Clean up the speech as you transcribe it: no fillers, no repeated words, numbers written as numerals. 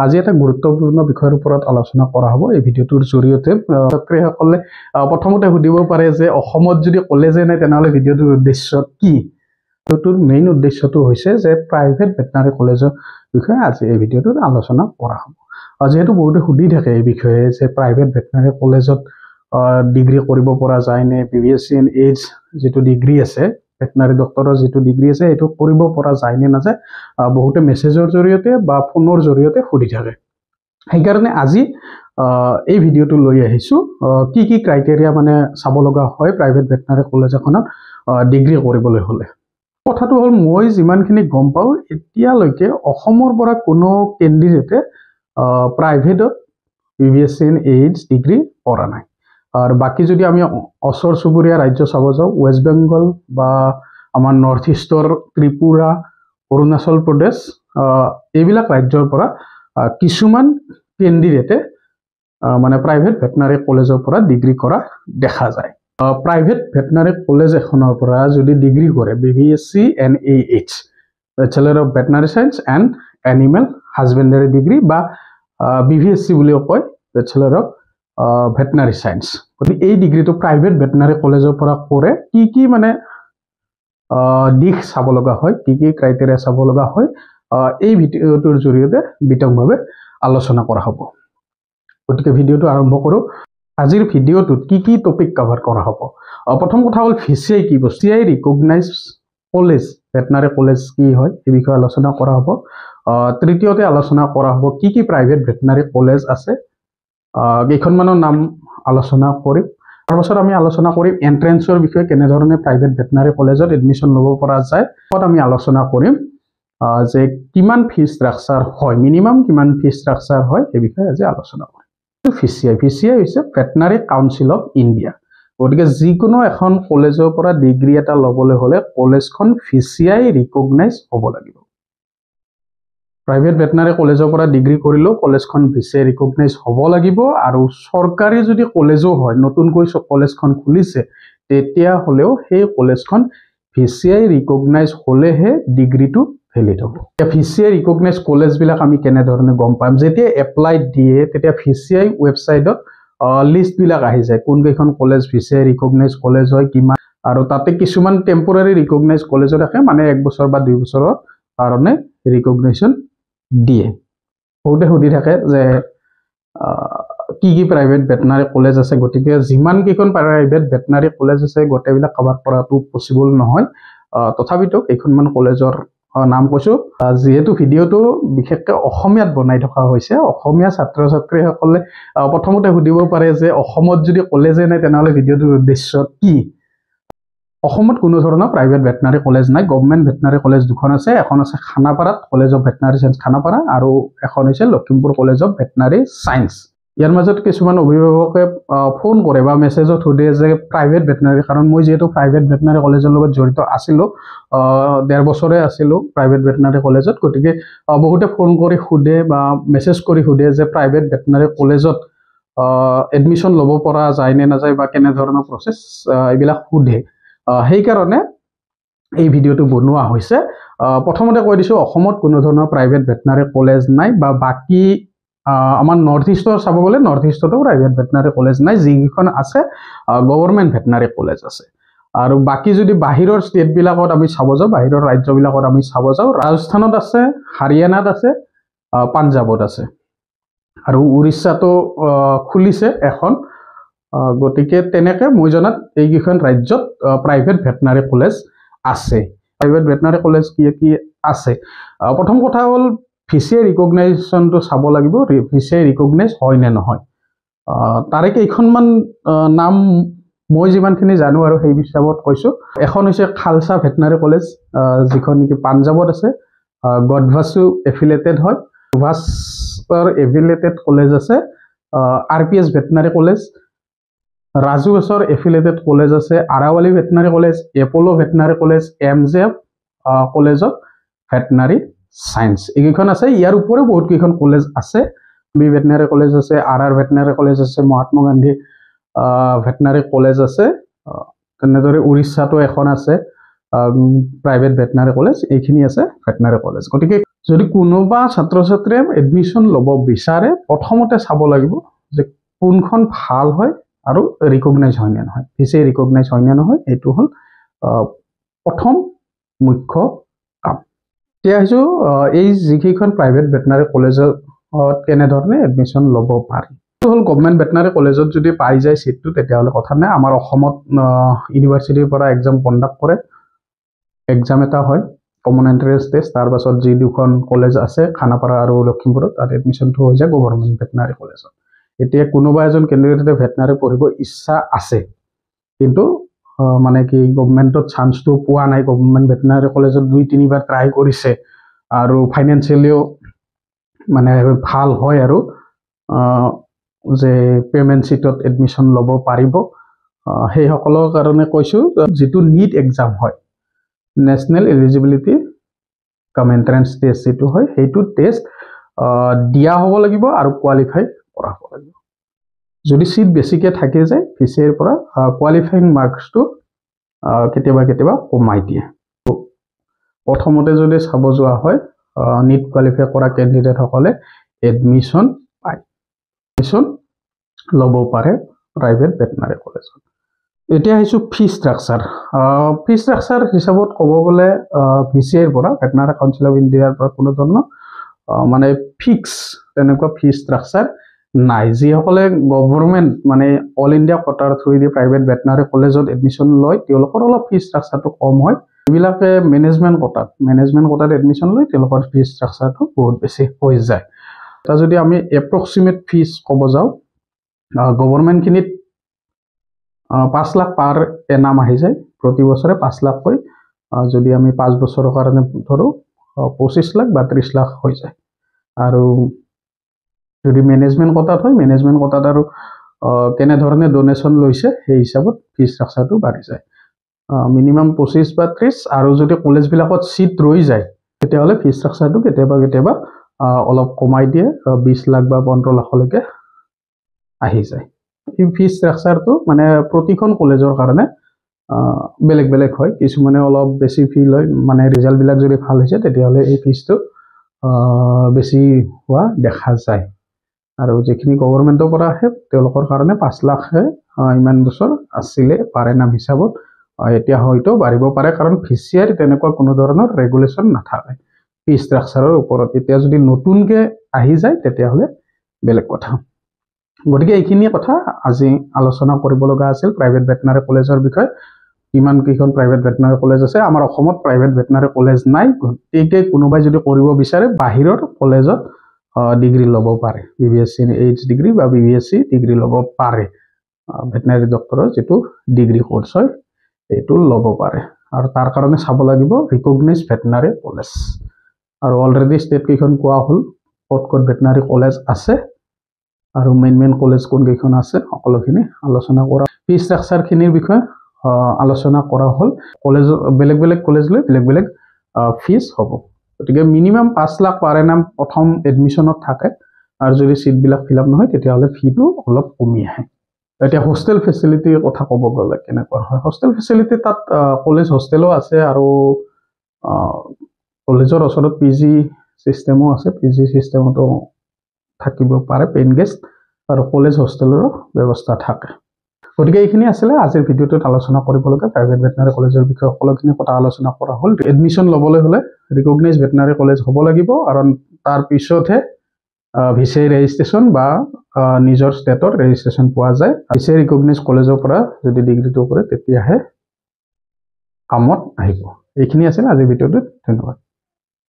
আজি এটা গুৰুত্বপূৰ্ণ বিষয়ৰ ওপৰত আলোচনা কৰা হ'ব এই ভিডিঅ'টোৰ জৰিয়তে ছাত্ৰীসকলে প্ৰথমতে সুধিব পাৰে যে অসমত যদি কলেজে নাই তেনেহলে ভিডিঅ'টোৰ উদ্দেশ্য কি ভিডিঅ'টোৰ মেইন উদ্দেশ্যটো হৈছে যে প্ৰাইভেট ভেটেনাৰী কলেজৰ বিষয়ে আজি এই ভিডিঅ'টোত আলোচনা কৰা হ'ব যেহেতু বহুতে সুধি থাকে এই বিষয়ে যে প্ৰাইভেট ভেটেনাৰী কলেজত ডিগ্ৰী কৰিব পৰা যায় নে BVSc in AIDS যেটো ডিগ্ৰী আছে ভেটেনাৰী ডক্টৰৰ যেটো ডিগ্ৰী আছে এটো কৰিব পৰা যায় নে না যায় বহুতে মেসেজৰ জৰিয়তে বা ফোনৰ জৰিয়তে সুধি থাকে সেই কাৰণে আজি এই ভিডিঅ'টো লৈ আহিছো কি কি ক্ৰাইটেৰিয়া মানে চাব লগা হয় প্ৰাইভেট ভেটেনাৰী কলেজ এখনত ডিগ্ৰী কৰিবলৈ হলে কথাটো হল মই যিমানখিনি গম পাও এতিয়ালৈকে অসমৰ পৰা কোনো কেণ্ডিডেটে প্ৰাইভেটত BVSc in AIDS ডিগ্ৰী কৰা নাই আর বাকি যদি আমি অসর সুবুরিয়া রাজ্য চাব যাও ওয়েস্ট বেঙ্গল বা আমার নর্থ ইষ্টর ত্রিপুরা অরুণাচল প্রদেশ এইবিলাক ৰাজ্যৰ পৰা কিছুমান কেণ্ডিডেটে মানে প্ৰাইভেট ভেটেনাৰী কলেজৰ পৰা ডিগ্ৰী কৰা দেখা যায় প্ৰাইভেট ভেটেনাৰী কলেজ এখনৰ পৰা যদি ডিগ্ৰী কৰে BVSc NAH Bachelor of Veterinary Science and Animal Husbandry degree বা BVSc বুলিও কয় Bachelor of ভেটেনাৰী সায়েন্স গতিকে এই ডিগ্ৰীটো প্ৰাইভেট ভেটেনাৰী কলেজৰ পৰা কৰে কি মানে দিশ চাব লগা হয় কি ক্ৰাইটেৰিয়া চাব লগা হয় এই ভিডিঅ'টোৰ জৰিয়তে বিতংভাৱে আলোচনা কৰা হ'ব গতিকে ভিডিঅ'টো আৰম্ভ কৰো আজিৰ ভিডিঅ'টোত কি টপিক কভাৰ কৰা হ'ব প্ৰথম কথা হ'ল VCI কি বস্তু VCI recognise college veterinary college কি হয় এই বিষয়ে আলোচনা কৰা হ'ব তৃতীয়তে আলোচনা কৰা হ'ব কি প্ৰাইভেট ভেটেনাৰী কলেজ আছে কেইখনমানৰ নাম আলোচনা কৰিম তাৰ পাছত আমি আলোচনা কৰিম এন্ট্ৰেন্সৰ বিষয়ে কেনে ধৰণে প্ৰাইভেট ভেটেনাৰী কলেজত এডমিশন ল'ব পৰা যায় তাত আমি আলোচনা কৰিম যে কিমান ফি ষ্ট্ৰাকচাৰ হয় মিনিমাম কিমান ফি ষ্ট্ৰাকচাৰ হয় এই বিষয়ে আজি আলোচনা কৰিম VCI হৈছে ভেটেনাৰী কাউন্সিল অফ ইণ্ডিয়া গতিকে যিকোনো এখন কলেজৰ পৰা ডিগ্ৰী এটা ল'বলৈ হলে কলেজখন VCI ৰিকগনাইজ হ'ব লাগিব প্ৰাইভেট ভেটেনাৰী কলেজৰ পৰা ডিগ্ৰী কৰিলো কলেজখন VCI ৰিকগনাইজ হ'ব লাগিব আৰু সৰকাৰি যদি কলেজো হয় নতুনকৈ কলেজখন খুলিছে তেতিয়া হলেও সেই কলেজখন VCI ৰিকগনাইজ হলেহে ডিগ্ৰীটো ভ্যালিড হ'ব VCI ৰিকগনাইজ কলেজ বিলাক আমি কেনে ধৰণে গম পাম যেতিয়া এপ্লাই দিয়ে তেতিয়া VCI ৱেবসাইটত লিষ্ট বিলাক আহি যায় কোন কেইখন কলেজ VCI ৰিকগনাইজ কলেজ হয় কিমান আৰু তাতে কিছুমান টেম্পৰাৰী ৰিকগনাইজ কলেজ ৰাখে মানে 1 বছৰ বা 2 বছৰৰ কাৰণে ৰিকগনাইজেচন দিয়ে বহুতে সুধি থাকে যে কি প্ৰাইভেট ভেটেনাৰী কলেজ আছে গতিকে যিমান কেইখন প্ৰাইভেট ভেটেনাৰী কলেজ আছে গোটেইবিলাক কভাৰ কৰাটো পসিবল নহয় তথাপিতো কেইখনমান কলেজৰ নাম কৈছো যেহেতু ভিডিঅ'টো বিশেষকৈ অসমীয়াত বনাই থকা হৈছে অসমীয়া ছাত্ৰ ছাত্ৰীসকলে প্ৰথমতে সুধিব পাৰে যে অসমত যদি কলেজে নাই তেনেহলে ভিডিঅ'টোৰ উদ্দেশ্য কি অসমত কোনো ধৰণৰ প্ৰাইভেট ভেটেনাৰী কলেজ নাই গভৰ্ণমেণ্ট ভেটেনাৰী কলেজ দুখন আছে এখন আছে খানাপাৰাত college of veterinary science Khanapara আৰু এখন হৈছে Lakhimpur college of veterinary science ইয়াৰ মাজত কিছুমান অভিভাৱকে ফোন কৰে বা মেসেজত সুধে যে প্ৰাইভেট ভেটেনাৰী কাৰণ মই যেহেতু প্ৰাইভেট ভেটেনাৰী কলেজৰ লগত জড়িত আছিলো 1.5 বছৰে আছিলো প্ৰাইভেট ভেটেনাৰী কলেজত গতিকে বহুতে ফোন কৰি সুধে বা মেসেজ কৰি সুধে যে প্ৰাইভেট ভেটেনাৰী কলেজত এডমিশন ল'ব পৰা যায় নে না যায় বা কেনে ধৰণৰ প্ৰসেস এইবিলাক সুধে সেই কাৰণে এই ভিডিঅ'টো বনোৱা হৈছে প্ৰথমতে কৈ দিছো অসমত কোনো ধৰণৰ প্ৰাইভেট ভেটেনাৰী কলেজ নাই বা বাকি আমাৰ নৰ্থ ইষ্টৰ চাব গলে নৰ্থ ইষ্টতো প্ৰাইভেট ভেটেনাৰী কলেজ নাই যিখন আছে গভৰ্ণমেণ্ট ভেটেনাৰী কলেজ আছে আৰু বাকি যদি বাহিৰৰ ষ্টেট বিলাকত আমি চাব যাও বাহিৰৰ ৰাজ্য বিলাকত আমি চাব যাও ৰাজস্থানত আছে হাৰিয়ানাত আছে পাঞ্জাবত আছে আৰু উৰিষ্যাতো খুলিছে এখন গতিকে তেনেকে মই জনাত এই কিখন ৰাজ্যত প্ৰাইভেট ভেটেনাৰী কলেজ আছে প্ৰাইভেট ভেটেনাৰী কলেজ কি আছে প্ৰথম কথা হ'ল VCI ৰিকগনাইজেচনটো চাব লাগিব VCI ৰিকগনাইজ হয় নে নহয় তাৰে কেইখনমান নাম মই যিমানখিনি জানো আৰু সেই হিচাপত কৈছো এখন হৈছে খালসা ভেটেনাৰী কলেজ যিখন কি পাঞ্জাবত আছে গডভাসু এফিলিয়েটেড হয় গডভাসৰ এফিলিয়েটেড কলেজ আছে RPS ভেটেনাৰী কলেজ ৰাজুৱেছৰ এফিলিয়েটেড কলেজ আছে Aravali veterinary college Apollo veterinary college MJF college of veterinary science এইখন আছে ইয়াৰ উপৰে বহুত কেইখন কলেজ আছে বি ভেটেনাৰী কলেজ আছে RR ভেটেনাৰী কলেজ আছে মহাত্মা গান্ধী ভেটেনাৰী কলেজ আছে তেনেদৰে উৰিষ্যাতো এখন আছে প্ৰাইভেট ভেটেনাৰী কলেজ এইখিনি আছে ভেটেনাৰী কলেজ গতিকে যদি কোনোবা ছাত্ৰ ছাত্ৰীয়ে এডমিশ্যন ল'ব বিচাৰে প্ৰথমতে চাব লাগিব যে কোনখন ভাল হয় আৰু ৰিকগনাইজ হয় নে নহয়, ভিচিএ ৰিকগনাইজ হয় নে নহয়, এইটো হ'ল প্ৰথম মুখ্য কাম। এতিয়া আহিছোঁ এই যিকেইখন প্ৰাইভেট ভেটেনাৰী কলেজত কেনেধৰণে এডমিশ্যন ল'ব পাৰি। এইটো হ'ল গভৰ্ণমেণ্ট ভেটেনাৰী কলেজত যদি পাই যায় চিটটো তেতিয়াহ'লে কথা নাই। আমাৰ অসমত ইউনিভাৰ্চিটিৰ পৰা এক্সাম কণ্ডাক্ট কৰে, এক্সাম এটা হয় কমন এন্ট্ৰেন্স টেষ্ট, তাৰ পাছত যি দুখন কলেজ আছে খানাপাৰা আৰু লখিমপুৰত তাত এডমিশ্যনটো হৈ যায় গভৰ্ণমেণ্ট ভেটেনাৰী কলেজত। এতিয়া কোনোবা এজন কেণ্ডিডেটে ভেটেনাৰী পঢ়িব ইচ্ছা আছে কিন্তু মানে কি গভৰ্ণমেণ্টত চান্সটো পোৱা নাই, গভৰ্ণমেণ্ট ভেটেনাৰী কলেজত 2-3বাৰ ট্ৰাই কৰিছে আৰু ফাইনেন্সিয়েলিও মানে ভাল হয় আৰু যে পেমেণ্ট চিটত এডমিশ্যন ল'ব পাৰিব, সেইসকলৰ কাৰণে কৈছোঁ যিটো নীট এক্সাম হয়, নেশ্যনেল এলিজিবিলিটি কাম এণ্ট্ৰেন্স টেষ্ট যিটো হয় সেইটো টেষ্ট দিয়া হ'ব লাগিব আৰু কোৱালিফাই কৰা হ'ব লাগিব। যদি চিট বেছিকৈ থাকি যায় ভিচিএৰ পৰা কোৱালিফাইং মাৰ্কছটো কেতিয়াবা কেতিয়াবা কমাই দিয়ে। প্ৰথমতে যদি চাব যোৱা হয় নীট কোৱালিফাই কৰা কেণ্ডিডেটসকলে এডমিশ্যন পায়, এডমিশ্যন ল'ব পাৰে প্ৰাইভেট ভেটেনাৰী কলেজত। এতিয়া আহিছোঁ ফি ষ্ট্ৰাকচাৰ। ফি ষ্ট্ৰাকচাৰ হিচাপত ক'ব গ'লে ভিচিএৰ পৰা ভেটেনাৰী কাউন্সিল অফ ইণ্ডিয়াৰ পৰা কোনো ধৰণৰ মানে ফিক্স তেনেকুৱা ফি ষ্ট্ৰাকচাৰ নাই। যিসকলে গভৰ্ণমেণ্ট মানে অল ইণ্ডিয়া কোটাৰ থ্ৰুদি প্ৰাইভেট ভেটেনাৰী কলেজত এডমিশ্যন লয় তেওঁলোকৰ অলপ ফি ষ্ট্ৰাকচাৰটো কম হয়। যিবিলাকে মেনেজমেণ্ট কোটাত এডমিশ্যন লয় তেওঁলোকৰ ফি ষ্ট্ৰাকচাৰটো বহুত বেছি হৈ যায়। এতিয়া যদি আমি এপ্ৰক্সিমেট ফিজ ক'ব যাওঁ গভৰ্ণমেণ্টখিনিত 5 লাখ পাৰ এনাম আহি যায়, প্ৰতি বছৰে 5 লাখকৈ। যদি আমি 5 বছৰৰ কাৰণে ধৰোঁ 25 লাখ বা 30 লাখ হৈ যায়। আৰু যদি মেনেজমেণ্ট কোটাত হয় মেনেজমেণ্ট কোটাত আৰু কেনেধৰণে ডনেশ্যন লৈছে সেই হিচাপত ফি ষ্ট্ৰাকচাৰটো বাঢ়ি যায়, মিনিমাম 25 বা 30। আৰু যদি কলেজবিলাকত চিট ৰৈ যায় তেতিয়াহ'লে ফি ষ্ট্ৰাকচাৰটো কেতিয়াবা অলপ কমাই দিয়ে, 20 লাখ বা 15 লাখলৈকে আহি যায়। এই ফি ষ্ট্ৰাকচাৰটো মানে প্ৰতিখন কলেজৰ কাৰণে বেলেগ বেলেগ হয়, কিছুমানে অলপ বেছি ফি লয়, মানে ৰিজাল্টবিলাক যদি ভাল হৈছে তেতিয়াহ'লে এই ফিজটো বেছি হোৱা দেখা যায়। আৰু যিখিনি গভৰ্ণমেণ্টৰ পৰা আহে তেওঁলোকৰ কাৰণে 5 লাখহে ইমান বছৰ আছিলে পাৰে নাম হিচাপত, এতিয়া হয়তো বাঢ়িব পাৰে কাৰণ ভিচিএৰ তেনেকুৱা কোনো ধৰণৰ ৰেগুলেশ্যন নাথাকে ফি ষ্ট্ৰাকচাৰৰ ওপৰত। এতিয়া যদি নতুনকৈ আহি যায় তেতিয়াহ'লে বেলেগ কথা। গতিকে এইখিনিয়ে কথা আজি আলোচনা কৰিব লগা আছিল প্ৰাইভেট ভেটেনাৰী কলেজৰ বিষয়ে। কিমান কেইখন প্ৰাইভেট ভেটেনাৰী কলেজ আছে, আমাৰ অসমত প্ৰাইভেট ভেটেনাৰী কলেজ নাই, গতিকে কোনোবাই যদি কৰিব বিচাৰে বাহিৰৰ কলেজত ডিগ্ৰী ল'ব পাৰে, BBSc এইচ ডিগ্ৰী বা BBSc ডিগ্ৰী ল'ব পাৰে, ভেটেনাৰী ডক্টৰৰ যিটো ডিগ্ৰী কোৰ্চ হয় এইটো ল'ব পাৰে। আৰু তাৰ কাৰণে চাব লাগিব ৰিকগনাইজ ভেটেনাৰী কলেজ। আৰু অলৰেডি ষ্টেট কেইখন কোৱা হ'ল ক'ত ভেটেনাৰী কলেজ আছে আৰু মেইন কলেজ কোনকেইখন আছে সকলোখিনি আলোচনা কৰা। ফি ষ্ট্ৰাকচাৰখিনিৰ বিষয়ে আলোচনা কৰা হ'ল। কলেজ বেলেগ বেলেগ কলেজ লৈ বেলেগ বেলেগ ফিজ হ'ব, গতিকে মিনিমাম 5 লাখ পাৰ এনাম প্ৰথম এডমিশ্যনত থাকে আৰু যদি চিটবিলাক ফিল আপ নহয় তেতিয়াহ'লে ফিটো অলপ কমি আহে। এতিয়া হোষ্টেল ফেচিলিটিৰ কথা ক'ব গ'লে কেনেকুৱা হয়, হোষ্টেল ফেচিলিটি তাত কলেজ হোষ্টেলো আছে আৰু কলেজৰ ওচৰত PG চিষ্টেমো আছে, PG চিষ্টেমতো থাকিব পাৰে পেইন গেষ্ট, আৰু কলেজ হোষ্টেলৰো ব্যৱস্থা থাকে। গতিকে এইখিনি আছিলে আজিৰ ভিডিঅ'টোত আলোচনা কৰিবলগীয়া প্ৰাইভেট ভেটেনাৰী কলেজৰ বিষয়ে সকলোখিনি কথা আলোচনা কৰা হ'ল। এডমিশ্যন ল'বলৈ হ'লে ৰিকগনাইজ ভেটেনাৰী কলেজ হ'ব লাগিব আৰু তাৰ পিছতহে ভিচিএ ৰেজিষ্ট্ৰেশ্যন বা নিজৰ ষ্টেটৰ ৰেজিষ্ট্ৰেশ্যন পোৱা যায়। ভিচিএ ৰিকগনাইজ কলেজৰ পৰা যদি ডিগ্ৰীটো কৰে তেতিয়াহে কামত আহিব। এইখিনি আছিল আজিৰ ভিডিঅ'টোত, ধন্যবাদ।